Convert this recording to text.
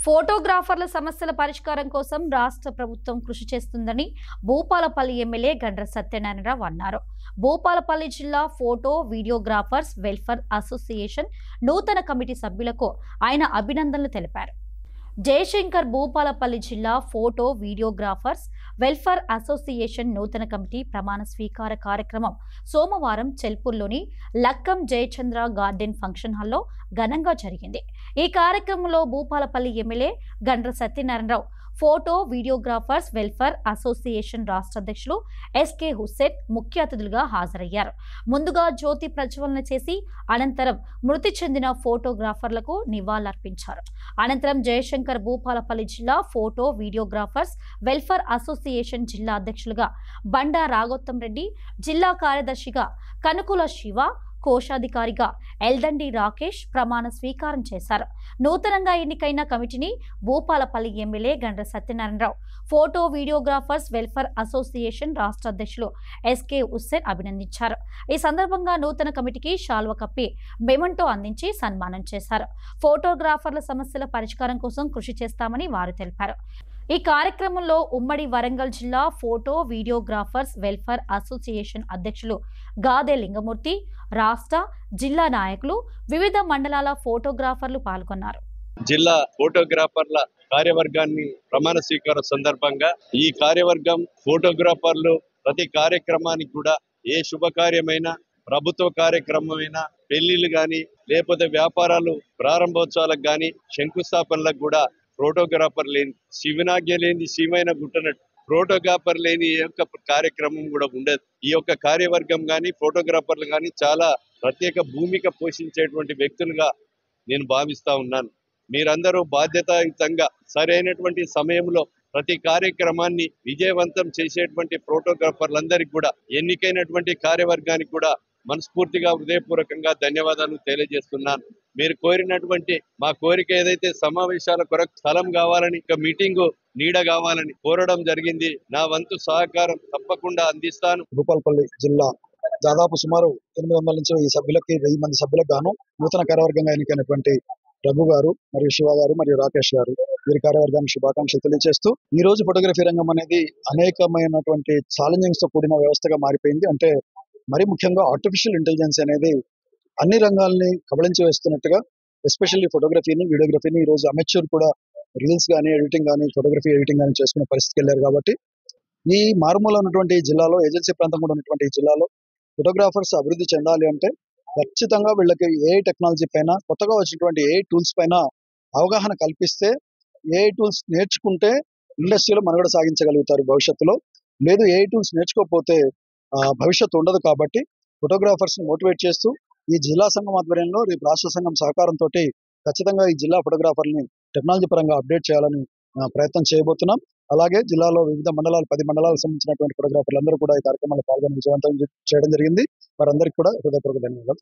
ఫోటోగ్రాఫర్ల సమస్యల పరిష్కారం కోసం రాష్ట్ర ప్రభుత్వం కృషి చేస్తుందని భూపాలపల్లి ఎమ్మెల్యే గండ్ర సత్యనారాయణరావు అన్నారు. భూపాలపల్లి జిల్లా ఫోటో వీడియోగ్రాఫర్స్ వెల్ఫేర్ అసోసియేషన్ నూతన కమిటీ సభ్యులకు ఆయన అభినందనలు తెలిపారు. జయశంకర్ భూపాలపల్లి జిల్లా ఫోటో వీడియోగ్రాఫర్స్ వెల్ఫేర్ అసోసియేషన్ నూతన కమిటీ ప్రమాణ స్వీకార కార్యక్రమం సోమవారం చెల్పూర్లోని లక్కం జయచంద్ర గార్డెన్ ఫంక్షన్ హాల్లో ఘనంగా జరిగింది. ఈ కార్యక్రమంలో Bhupalpally MLA Gandra Satyanarayana Rao, photo videographers welfare association రాష్ట్ర అధ్యక్షులు ఎస్కే హుస్సేన్ ముఖ్య అతిథులుగా హాజరయ్యారు. ముందుగా జ్యోతి ప్రజ్వలన చేసి అనంతరం మృతి చెందిన ఫోటోగ్రాఫర్లకు నివాళులర్పించారు. అనంతరం జయశంకర్ భూపాలపల్లి జిల్లా ఫోటో వీడియోగ్రాఫర్స్ వెల్ఫేర్ అసోసియేషన్ జిల్లా అధ్యక్షులుగా బండా రాఘోత్తం రెడ్డి, జిల్లా కార్యదర్శిగా కనుకుల శివ, కోశాధికారిగా ఎల్దండి రాకేష్ ప్రమాణ స్వీకారం చేశారు. నూతనంగా ఎన్నికైన కమిటీని Bhupalpally MLA Gandra Satyanarayana Rao, photo videographers welfare association రాష్ట్ర అధ్యక్షులు ఎస్కే హుస్సేన్ అభినందించారు. ఈ సందర్భంగా నూతన కమిటీకి శాల్వ కప్పి మెమంటో అందించి సన్మానం చేశారు. ఫోటోగ్రాఫర్ల సమస్యల పరిష్కారం కోసం కృషి చేస్తామని వారు తెలిపారు. ఈ కార్యక్రమంలో ఉమ్మడి వరంగల్ జిల్లా ఫోటో వీడియోగ్రాఫర్స్ వెల్ఫేర్ అసోసియేషన్ అధ్యక్షులు గాదే లింగమూర్తి, రాష్ట్ర, జిల్లా నాయకులు, వివిధ మండలాల ఫోటోగ్రాఫర్లు పాల్గొన్నారు. జిల్లా ఫోటోగ్రాఫర్ల కార్యవర్గాన్ని ప్రమాణ స్వీకారం సందర్భంగా ఈ కార్యవర్గం ఫోటోగ్రాఫర్లు ప్రతి కార్యక్రమానికి కూడా ఏ శుభకార్యమైనా, ప్రభుత్వ కార్యక్రమమైనా, పెళ్లిళ్ళు గాని లేకపోతే వ్యాపారాలు ప్రారంభోత్సవాలకు గాని, శంకుస్థాపనలకు కూడా ఫోటోగ్రాఫర్ లేని, శివనాజ్ఞ లేని శివైన గుట్టనట్టు ఫోటోగ్రాఫర్ లేని ఏ యొక్క కార్యక్రమం కూడా ఉండదు. ఈ యొక్క కార్యవర్గం కానీ ఫోటోగ్రాఫర్లు కానీ చాలా ప్రత్యేక భూమిక పోషించేటువంటి వ్యక్తులుగా నేను భావిస్తా ఉన్నాను. మీరందరూ బాధ్యతాయుతంగా సరైనటువంటి సమయంలో ప్రతి కార్యక్రమాన్ని విజయవంతం చేసేటువంటి ఫోటోగ్రాఫర్లందరికీ కూడా, ఎన్నికైనటువంటి కార్యవర్గానికి కూడా మనస్ఫూర్తిగా హృదయపూర్వకంగా ధన్యవాదాలు తెలియజేస్తున్నాను. మీరు కోరినటువంటి మా కోరిక ఏదైతే సమావేశాల కొరకు స్థలం కావాలని, ఇక మీటింగ్ నీడ కావాలని కోరడం జరిగింది. నా వంతు సహకారం తప్పకుండా అందిస్తాను. భూపాలపల్లి జిల్లా దాదాపు సుమారు 800 నుంచి ఈ సభ్యులకి 1000 మంది సభ్యులకు గాను నూతన కార్యవర్గంగా ఎన్నికైనటువంటి రఘు గారు మరియు శివ గారు మరియు రాకేష్ గారు వీరి కార్యవర్గానికి శుభాకాంక్షలు తెలియజేస్తూ, ఈ రోజు ఫోటోగ్రఫీ రంగం అనేది అనేకమైనటువంటి ఛాలెంజింగ్స్ తో కూడిన వ్యవస్థగా మారిపోయింది. అంటే మరి ముఖ్యంగా ఆర్టిఫిషియల్ ఇంటెలిజెన్స్ అనేది అన్ని రంగాల్ని కబళించి వేస్తున్నట్టుగా, ఎస్పెషల్లీ ఫోటోగ్రఫీని, వీడియోగ్రఫీని ఈ రోజు అమెచ్యూర్ కూడా రీల్స్ కానీ, ఎడిటింగ్ కానీ, ఫోటోగ్రఫీ ఎడిటింగ్ కానీ చేసుకునే పరిస్థితికి వెళ్ళారు. కాబట్టి ఈ మారుమూల ఉన్నటువంటి జిల్లాలో, ఏజెన్సీ ప్రాంతం కూడా ఉన్నటువంటి ఈ జిల్లాలో ఫోటోగ్రాఫర్స్ అభివృద్ధి చెందాలి అంటే ఖచ్చితంగా వీళ్ళకి ఏఐ టెక్నాలజీ పైన, కొత్తగా వచ్చినటువంటి ఏఐ టూల్స్ పైన అవగాహన కల్పిస్తే, ఏఐ టూల్స్ నేర్చుకుంటే ఇండస్ట్రీలో మనుగడ సాగించగలుగుతారు భవిష్యత్తులో. లేదు ఏఐ టూల్స్ నేర్చుకోకపోతే భవిష్యత్తు ఉండదు. కాబట్టి ఫోటోగ్రాఫర్స్ ని మోటివేట్ చేస్తూ ఈ జిల్లా సంఘం ఆధ్వర్యంలో రేపు రాష్ట్ర సంఘం సహకారంతో ఖచ్చితంగా ఈ జిల్లా ఫోటోగ్రాఫర్ని టెక్నాలజీ పరంగా అప్డేట్ చేయాలని ప్రయత్నం చేయబోతున్నాం. అలాగే జిల్లాలో వివిధ మండలాలు, 10 మండలాలకు సంబంధించినటువంటి ఫోటోగ్రాఫర్లు అందరూ కూడా ఈ కార్యక్రమంలో పాల్గొని విజయవంతం చేయడం జరిగింది. వారందరికీ కూడా హృదయపూర్వక ధన్యవాదాలు.